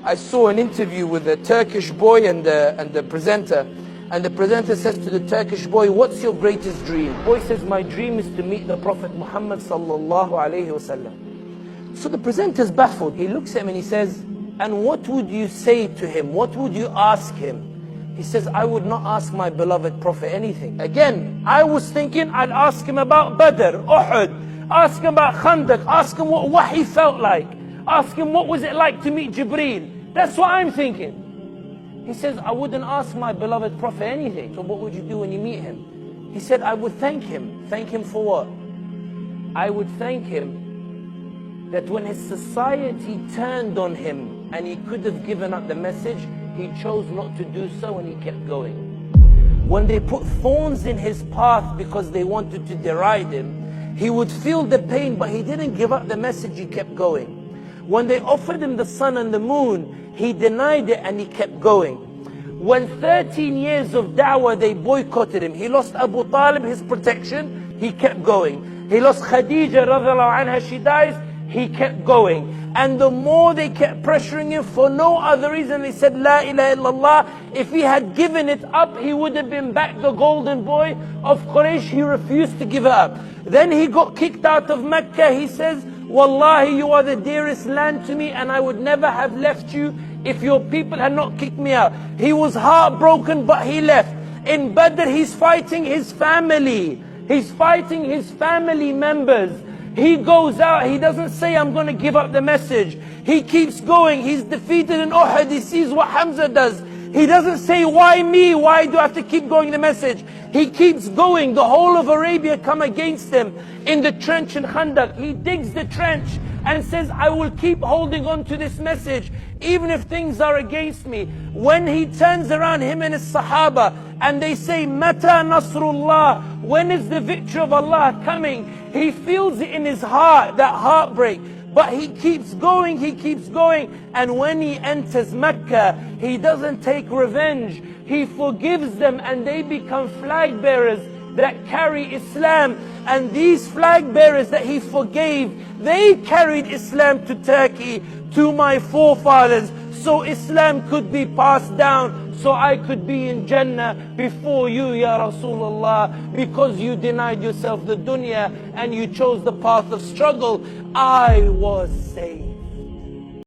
I saw an interview with a Turkish boy and the presenter. And the presenter says to the Turkish boy, what's your greatest dream? The boy says, my dream is to meet the Prophet Muhammed sallallahu alayhi wasallam. So the presenter is baffled. He looks at him and he says, and what would you say to him? What would you ask him? He says, I would not ask my beloved Prophet anything. Again, I was thinking I'd ask him about Badr, Uhud, ask him about Khandaq, ask him what he felt like, ask him what was it like to meet Jibreel. That's what I'm thinking. He says, I wouldn't ask my beloved Prophet anything. So what would you do when you meet him? He said, I would thank him. Thank him for what? I would thank him that when his society turned on him and he could have given up the message, he chose not to do so and he kept going. When they put thorns in his path because they wanted to deride him, he would feel the pain, but he didn't give up the message, he kept going. When they offered him the sun and the moon, he denied it and he kept going. When 13 years of da'wah, they boycotted him. He lost Abu Talib, his protection, he kept going. He lost Khadija, radiallahu anha, she dies, he kept going. And the more they kept pressuring him for no other reason, they said, La ilaha illallah. If he had given it up, he would have been back the golden boy of Quraysh. He refused to give it up. Then he got kicked out of Mecca. He says, Wallahi, you are the dearest land to me, and I would never have left you if your people had not kicked me out. He was heartbroken, but he left. In Badr, he's fighting his family. He's fighting his family members. He goes out, he doesn't say, I'm going to give up the message. He keeps going. He's defeated in Uhud. He sees what Hamza does. He doesn't say, why me? Why do I have to keep going the message? He keeps going. The whole of Arabia come against him in the trench in Khandaq. He digs the trench and says, I will keep holding on to this message, even if things are against me. When he turns around, him and his Sahaba, and they say, Mata Nasrullah, when is the victory of Allah coming? He feels it in his heart, that heartbreak. But he keeps going, he keeps going. And when he enters Mecca, he doesn't take revenge. He forgives them and they become flag bearers that carry Islam. And these flag bearers that he forgave, they carried Islam to Turkey, to my forefathers, so Islam could be passed down, so I could be in Jannah before you, Ya Rasulullah, because you denied yourself the dunya and you chose the path of struggle. I was saved.